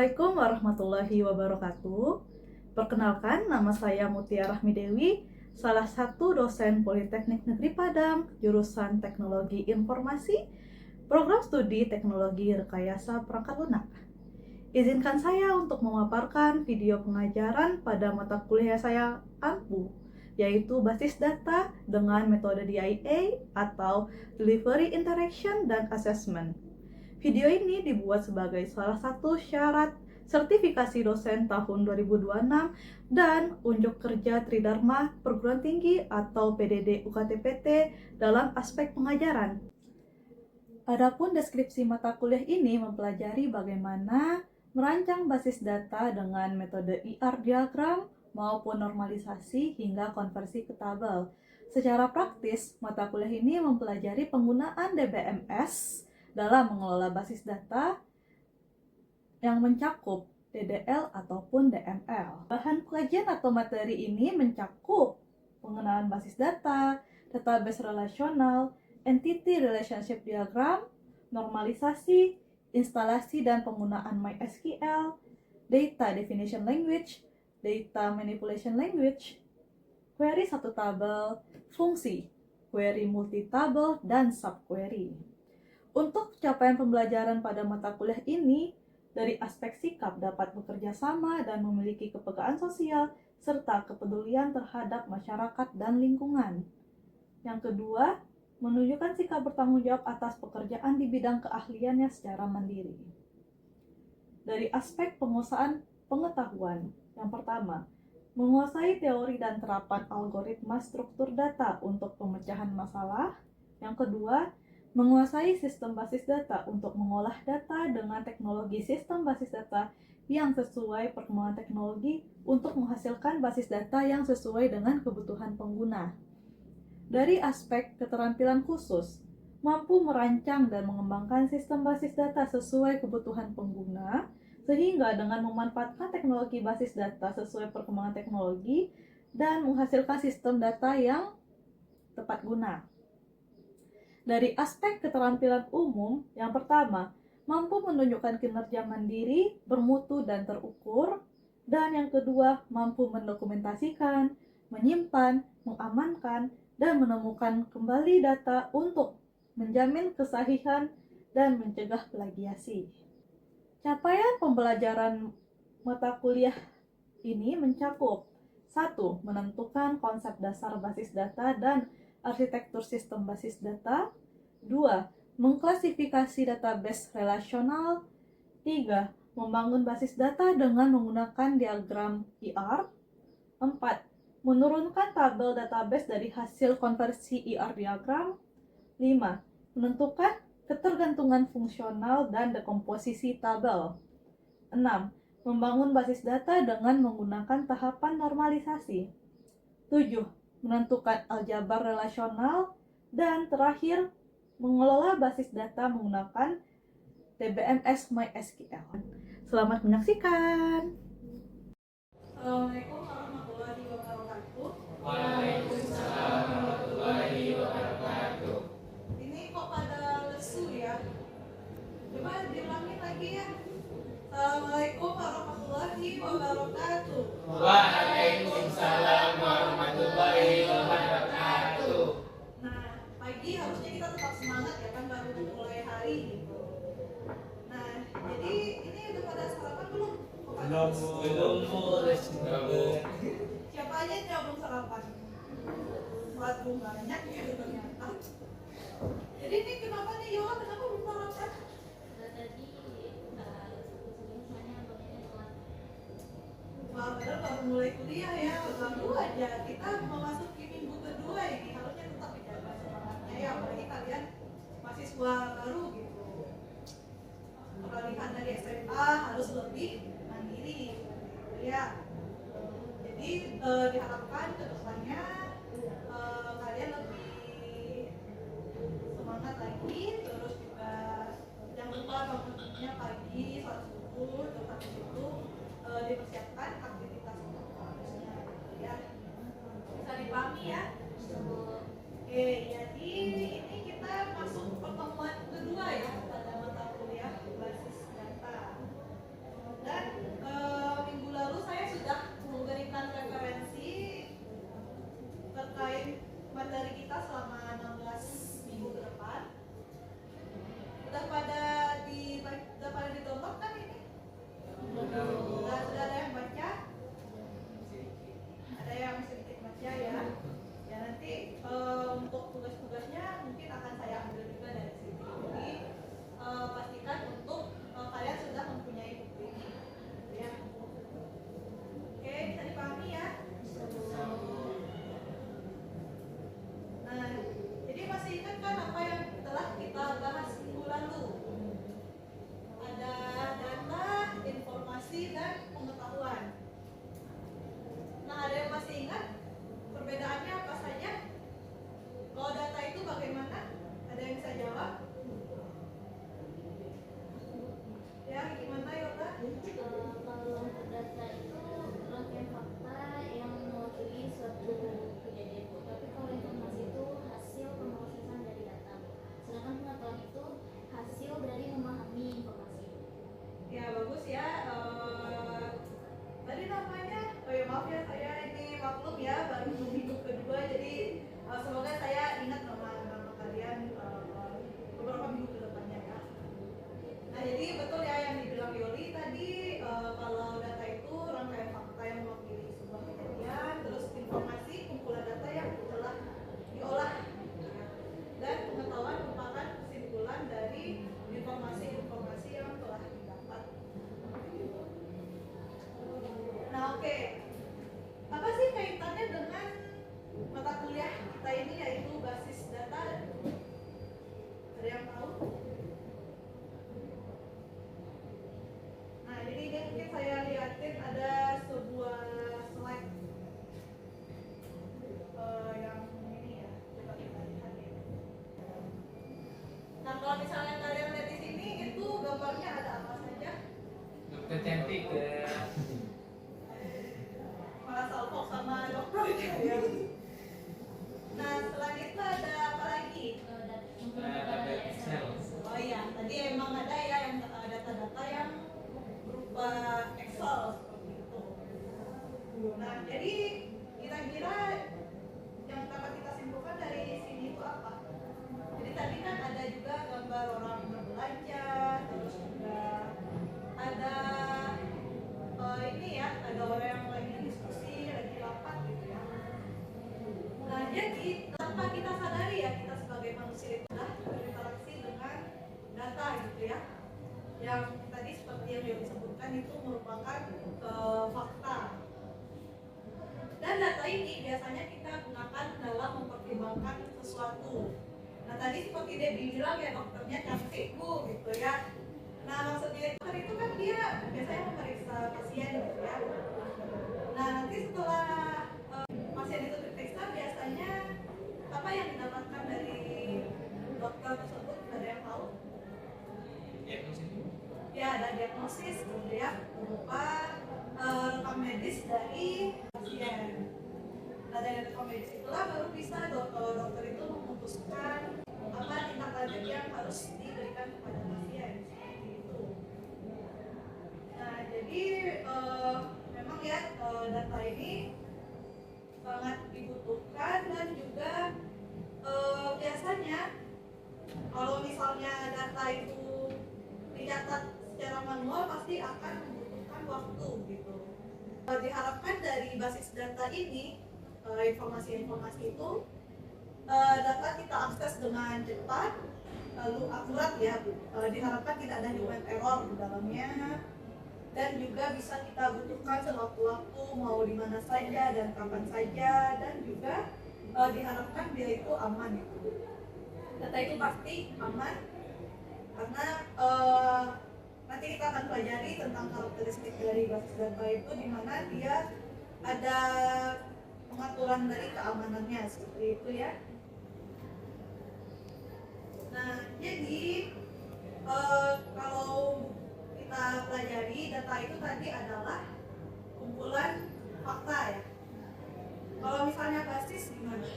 Assalamualaikum warahmatullahi wabarakatuh. Perkenalkan, nama saya Mutia Rahmi Dewi, salah satu dosen Politeknik Negeri Padang, jurusan Teknologi Informasi, Program Studi Teknologi Rekayasa Perangkat Lunak. Izinkan saya untuk memaparkan video pengajaran pada mata kuliah saya ANPU, yaitu basis data dengan metode DIA atau Delivery Interaction dan Assessment. Video ini dibuat sebagai salah satu syarat sertifikasi dosen tahun 2026 dan unjuk kerja Tridharma Perguruan Tinggi atau PDD UKT-PT dalam aspek pengajaran. Adapun deskripsi mata kuliah ini mempelajari bagaimana merancang basis data dengan metode ER diagram maupun normalisasi hingga konversi ke tabel. Secara praktis, mata kuliah ini mempelajari penggunaan DBMS dalam mengelola basis data yang mencakup DDL ataupun DML. Bahan kajian atau materi ini mencakup pengenalan basis data, database relasional, entity relationship diagram, normalisasi, instalasi dan penggunaan MySQL, data definition language, data manipulation language, query satu tabel, fungsi, query multi-tabel, dan subquery. Untuk capaian pembelajaran pada mata kuliah ini, dari aspek sikap dapat bekerja sama dan memiliki kepekaan sosial, serta kepedulian terhadap masyarakat dan lingkungan. Yang kedua, menunjukkan sikap bertanggung jawab atas pekerjaan di bidang keahliannya secara mandiri. Dari aspek penguasaan pengetahuan, yang pertama, menguasai teori dan terapan algoritma struktur data untuk pemecahan masalah. Yang kedua, menguasai sistem basis data untuk mengolah data dengan teknologi sistem basis data yang sesuai perkembangan teknologi untuk menghasilkan basis data yang sesuai dengan kebutuhan pengguna. Dari aspek keterampilan khusus, mampu merancang dan mengembangkan sistem basis data sesuai kebutuhan pengguna, sehingga dengan memanfaatkan teknologi basis data sesuai perkembangan teknologi dan menghasilkan sistem data yang tepat guna. Dari aspek keterampilan umum, yang pertama, mampu menunjukkan kinerja mandiri, bermutu dan terukur, dan yang kedua, mampu mendokumentasikan, menyimpan, mengamankan, dan menemukan kembali data untuk menjamin kesahihan dan mencegah plagiasi. Capaian pembelajaran mata kuliah ini mencakup 1. Menentukan konsep dasar basis data dan arsitektur sistem basis data. 2. Mengklasifikasi database relasional. 3. Membangun basis data dengan menggunakan diagram ER. 4. Menurunkan tabel database dari hasil konversi ER diagram. 5. Menentukan ketergantungan fungsional dan dekomposisi tabel. 6. Membangun basis data dengan menggunakan tahapan normalisasi. 7. Menentukan aljabar relasional. Dan terakhir, mengelola basis data menggunakan DBMS MySQL. Selamat menyaksikan. Assalamualaikum warahmatullahi wabarakatuh. Waalaikumsalam warahmatullahi wabarakatuh. Ini kok pada lesu ya? Coba diulangin lagi ya. Assalamualaikum warahmatullahi wabarakatuh. Waalaikumsalam warahmatullahi wabarakatuh. Nah, pagi harusnya kita tetap semangat ya kan, baru mulai hari gitu. Nah, jadi ini udah pada sarapan belum? Belum. Siapa aja yang belum sarapan? Waduh, banyak gitu ternyata. Jadi ini kenapa nih Yola, kenapa belum sarapan? Wah, padahal baru mulai kuliah ya, baru aja kita memasuki minggu kedua ini, harusnya tetap dijaga semangatnya ya, apalagi kalian mahasiswa baru gitu. Peralihan dari SMA harus lebih mandiri gitu ya. Jadi diharapkan ke depannya kalian lebih semangat lagi, terus juga jangan lupa bangunnya pagi, sholat subuh, terus habis itu dipersiapkan aktivitas harusnya ya. Bisa dipahami ya? Oke, jadi ini kita masuk pertemuan kedua ya pada mata kuliah basis data. Dan jadi betul ya yang dibilang Yoli tadi, kalau data itu rangkaian fakta yang mewakili sebuah kejadian, terus informasi kumpulan data yang telah diolah, dan pengetahuan merupakan kesimpulan dari informasi-informasi yang telah didapat. Nah, oke. Apa sih kaitannya dengan mata kuliah kita ini, yaitu basis data? Ada yang tahu? Nah, jadi ini mungkin saya lihatin ada sebuah slide yang ini ya, coba kita lihat ya. Nah, kalau misalnya kalian lihat di sini, itu gambarnya ada apa saja? Dokter cantik ya. Malah salpok sama dokter ya. Nah, selain itu ada apa lagi? Ada Excel. Oh iya, tadi emang ada ya yang data-data yang berupa Excel seperti itu. Nah, jadi kira-kira yang dapat kita simpulkan dari sini itu apa? Jadi tadi kan ada juga gambar orang berbelanja, terus juga ada ini ya, ada orang yang lagi diskusi, lagi rapat gitu ya. Nah, jadi tanpa kita sadari ya, kita sebagai manusia itu sudah berinteraksi dengan data gitu ya, yang tadi seperti yang Yogi sebutkan itu merupakan fakta. Dan data ini biasanya kita gunakan dalam mempertimbangkan sesuatu. Nah, tadi seperti dia bilang ya, dokternya cantik bu gitu ya. Nah, maksudnya dokter itu kan dia biasanya memeriksa pasien gitu ya. Nah, nanti setelah pasien itu diperiksa, biasanya apa yang didapatkan dari dokter tersebut? Ada yang tahu? Diagnosis. Ya, ada diagnosis gitu ya, berupa rekam medis dari pasien. Nah, dari rekam medis itulah baru bisa dokter itu memutuskan apa tindak lanjut yang harus diberikan kepada pasien, seperti itu. Nah, jadi memang ya data ini sangat dibutuhkan, dan juga biasanya kalau misalnya data itu dicatat secara manual pasti akan membutuhkan waktu gitu. Diharapkan dari basis data ini, informasi-informasi itu dapat kita akses dengan cepat lalu akurat ya. Diharapkan tidak ada human error di dalamnya, dan juga bisa kita butuhkan sewaktu-waktu, mau di mana saja dan kapan saja, dan juga diharapkan dia itu aman itu. Data itu pasti aman karena nanti kita akan pelajari tentang karakteristik dari basis data itu, di mana dia ada pengaturan dari keamanannya seperti itu ya. Nah, jadi kalau kita pelajari data itu tadi adalah kumpulan fakta ya. Kalau misalnya basis gimana?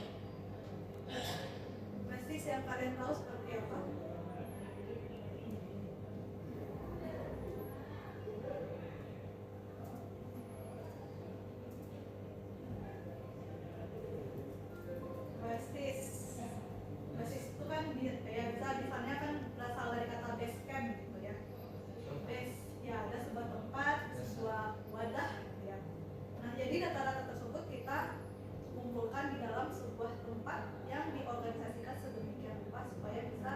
Basis yang kalian tahu seperti apa? Basis itu kan ya bisa misalnya kan berasal dari kata base camp gitu ya. Base ya ada sebuah tempat, sebuah wadah gitu ya. Nah, jadi data-data tersebut kita kumpulkan di dalam sebuah tempat yang diorganisasikan sedemikian rupa supaya bisa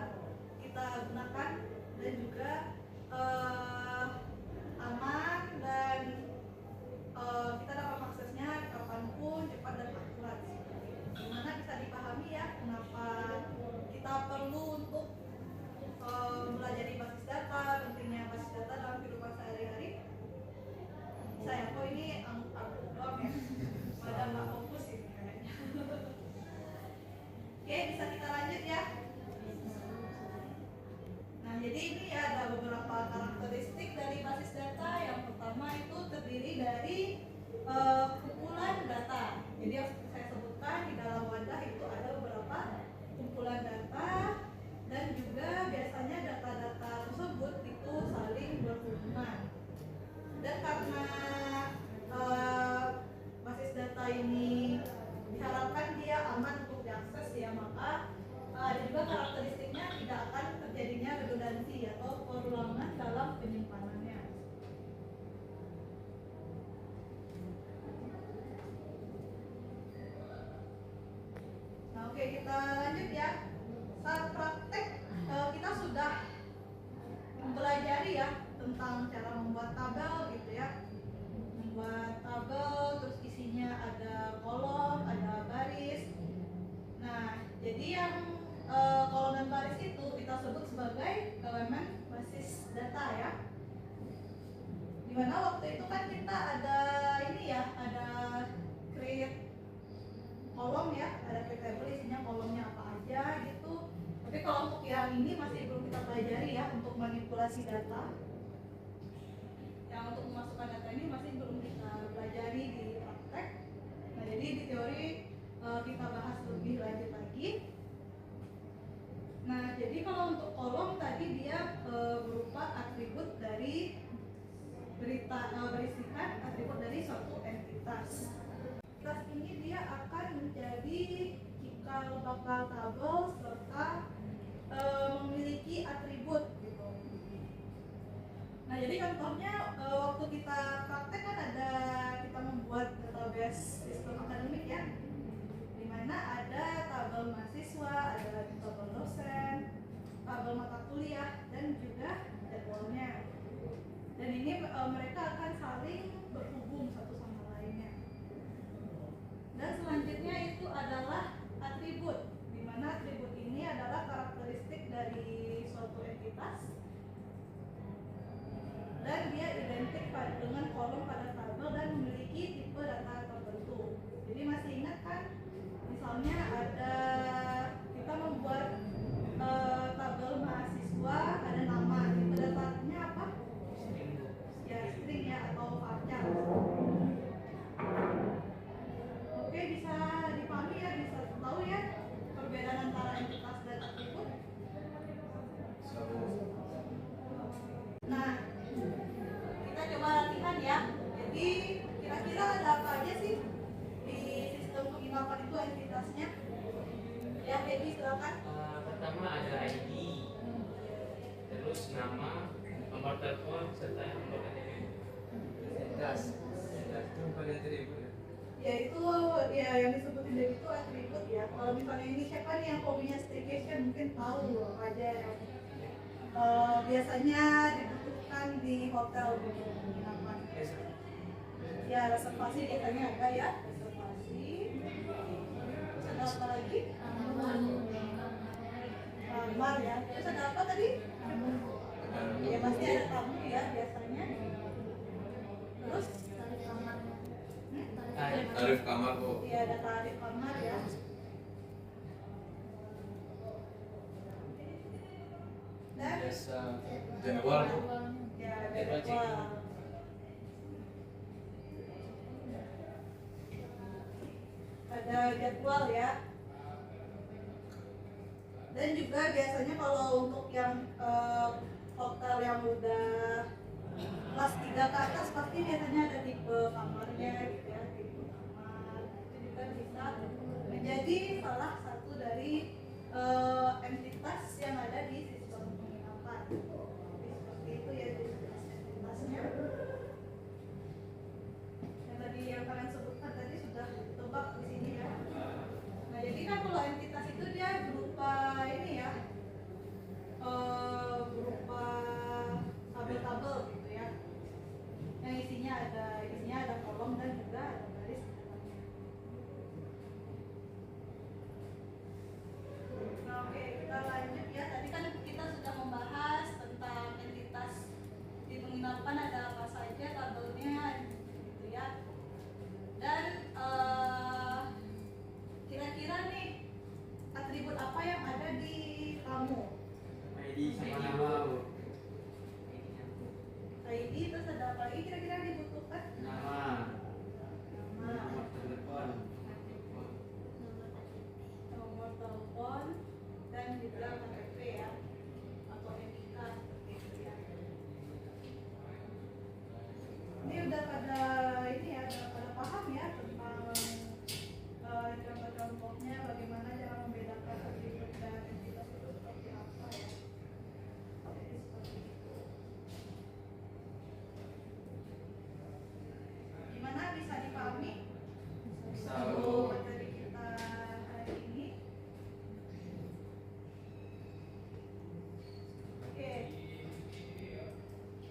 ya tentang cara membuat tabel gitu ya. Membuat tabel, terus isinya ada kolom, ada baris. Nah, jadi yang kolom dan baris itu kita sebut sebagai elemen basis data ya. Dimana waktu itu kan kita ada ini ya, ada create kolom ya, ada create table isinya kolomnya apa aja gitu. Tapi kalau untuk yang ini masih belum kita pelajari ya, untuk manipulasi data. Yang untuk memasukkan data ini masih belum kita pelajari di praktek. Nah, jadi di teori kita bahas lebih lanjut lagi. Nah, jadi kalau untuk kolom tadi dia berupa atribut dari berisikan atribut dari suatu entitas. Entitas ini dia akan menjadi cikal bakal tabel serta memiliki atribut gitu. Nah, jadi contohnya waktu kita praktek kan ada kita membuat database sistem akademik ya, di mana ada tabel mahasiswa, ada tabel dosen, tabel mata kuliah, dan juga jadwalnya. Dan ini mereka akan saling berhubung satu sama lainnya. Dan selanjutnya itu adalah atribut, di mana atribut ini adalah karakteristik dari suatu entitas dan dia identik dengan kolom pada tabel dan memiliki tipe data tertentu. Jadi masih ingat kan, misalnya ada kita membuat tabel mahasiswa, ada nama, tipe datanya apa? Ya string ya, atau varchar. Oke, bisa dipahami ya, bisa tahu ya perbedaan antara entitas dan atribut. Nah, kita coba latihan ya. Jadi kira-kira ada apa aja sih di sistem penginapan itu entitasnya? Ya, Baby silakan. Pertama ada ID, terus nama, nomor telepon, serta nomor KTP. Identitas itu bukan atribut ya? Ya itu ya yang disebutin dari itu atribut ya. Kalau misalnya ini siapa nih yang hobinya staycation mungkin tahu apa aja yang biasanya dibutuhkan di hotel gitu penginapan. Ya reservasi biasanya ada ya, reservasi. Ada apa lagi? Kamar ya. Terus ada apa tadi? Ya pasti ada tamu ya biasanya. Terus Tarif kamar kok. iya ada tarif kamar ya. Dan Biasa jadwal kok. ya ada Jadwal jadwal. Ada jadwal ya. Dan juga biasanya kalau untuk yang hotel yang udah kelas 3 ke atas pasti biasanya ada tipe kamarnya gitu ya, tipe kamar. Itu juga bisa menjadi salah satu dari entitas yang ada di sistem penginapan. Jadi seperti itu ya jenis entitasnya. Yang tadi yang kalian sebutkan tadi sudah ditebak di sini ya. Nah, jadi kan kalau entitas itu dia berupa ini ya, berupa tabel-tabel gitu ya, yang isinya ada kolom dan juga ada baris. Nah, oke, kita lanjut ya. Tadi kan kita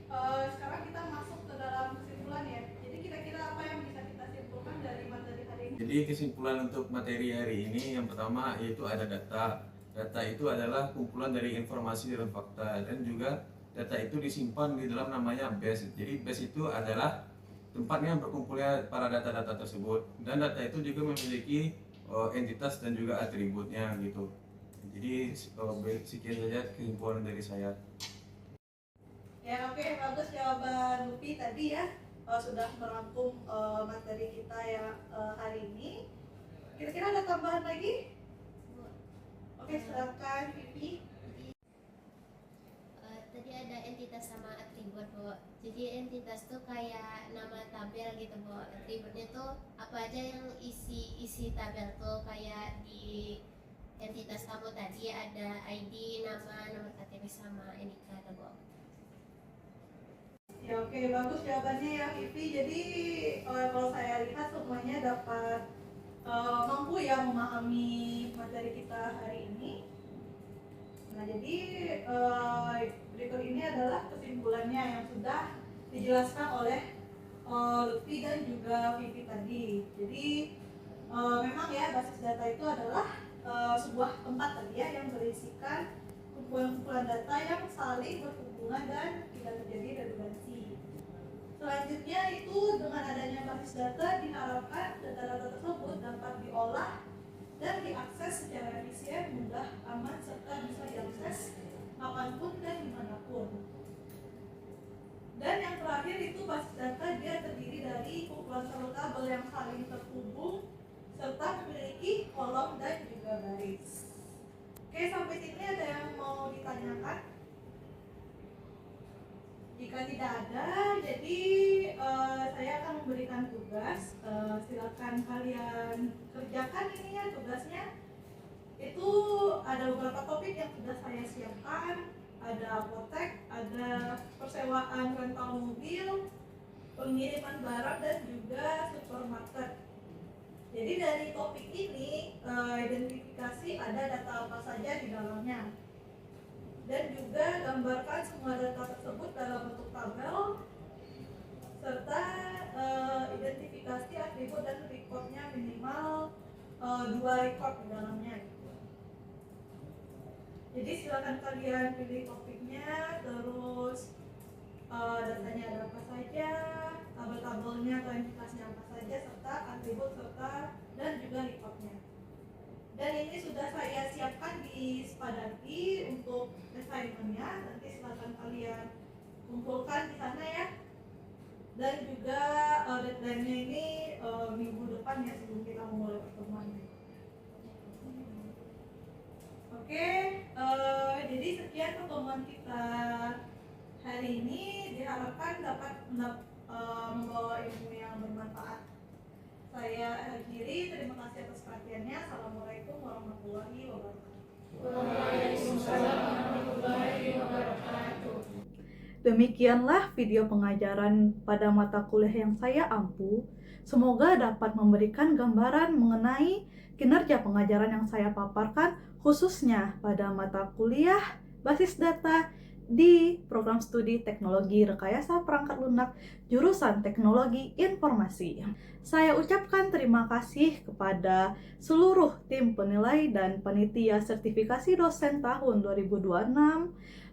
sekarang kita masuk ke dalam kesimpulan ya. Jadi kira-kira apa yang bisa kita simpulkan dari materi hari ini? Jadi kesimpulan untuk materi hari ini yang pertama yaitu ada data. Data itu adalah kumpulan dari informasi dan fakta, dan juga data itu disimpan di dalam namanya base. Jadi base itu adalah tempatnya berkumpulnya para data-data tersebut, dan data itu juga memiliki entitas dan juga atributnya gitu. Jadi sekian saja kesimpulan dari saya. Ya oke, bagus jawaban Lupi tadi ya. Sudah merangkum materi kita yang hari ini. Kira-kira ada tambahan lagi? Oke, silakan Vivi. Tadi ada entitas sama atribut, Bu. Jadi entitas tuh kayak nama tabel gitu, Bu. Atributnya tuh apa aja yang isi tabel tuh, kayak di entitas kamu tadi ada ID, nama, nomor KTP sama NIK tuh, Bu. Ya oke, bagus jawabannya ya Vivi. Jadi kalau saya lihat semuanya dapat mampu ya memahami materi kita hari ini. Nah jadi berikut ini adalah kesimpulannya yang sudah dijelaskan oleh Lutfi dan juga Vivi tadi. Jadi memang ya basis data itu adalah sebuah tempat tadi ya yang berisikan kumpulan-kumpulan data yang saling berhubungan dan tidak terjadi redundansi. Selanjutnya itu dengan adanya basis data diharapkan data-data tersebut dapat diolah dan diakses secara efisien, mudah, aman, serta bisa diakses kapanpun dan dimanapun. Dan yang terakhir itu basis data dia terdiri dari kumpulan tabel yang saling terhubung serta memiliki kolom dan juga baris. Oke, sampai sini ada yang mau ditanyakan? Jika tidak ada, jadi saya akan memberikan tugas. Silakan kalian kerjakan ini ya tugasnya. Itu ada beberapa topik yang sudah saya siapkan. Ada apotek, ada persewaan rental mobil, pengiriman barang, dan juga supermarket. Jadi dari topik ini identifikasi ada data apa saja di dalamnya. Dan juga gambarkan semua data tersebut dalam bentuk tabel serta identifikasi atribut dan recordnya minimal 2 record di dalamnya. Jadi silakan kalian pilih topiknya, terus datanya ada apa saja, tabel-tabelnya atau identifikasinya apa saja, serta atribut serta dan juga recordnya. Dan ini sudah saya siapkan di Spadati untuk assignment-nya. Nanti silakan kalian kumpulkan di sana ya. Dan juga deadline-nya ini minggu depan ya, sebelum kita memulai pertemuannya. Oke, jadi sekian pertemuan kita hari ini. Diharapkan dapat membawa ilmu yang bermanfaat. Saya akhiri, terima kasih atas perhatiannya. Assalamualaikum warahmatullahi wabarakatuh. Waalaikumsalam warahmatullahi wabarakatuh. Demikianlah video pengajaran pada mata kuliah yang saya ampu. Semoga dapat memberikan gambaran mengenai kinerja pengajaran yang saya paparkan, khususnya pada mata kuliah basis data di program studi teknologi rekayasa perangkat lunak jurusan teknologi informasi. Saya ucapkan terima kasih kepada seluruh tim penilai dan panitia sertifikasi dosen tahun 2026.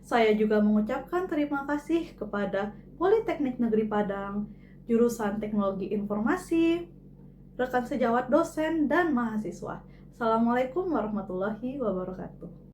Saya juga mengucapkan terima kasih kepada Politeknik Negeri Padang jurusan teknologi informasi, rekan sejawat dosen dan mahasiswa. Assalamualaikum warahmatullahi wabarakatuh.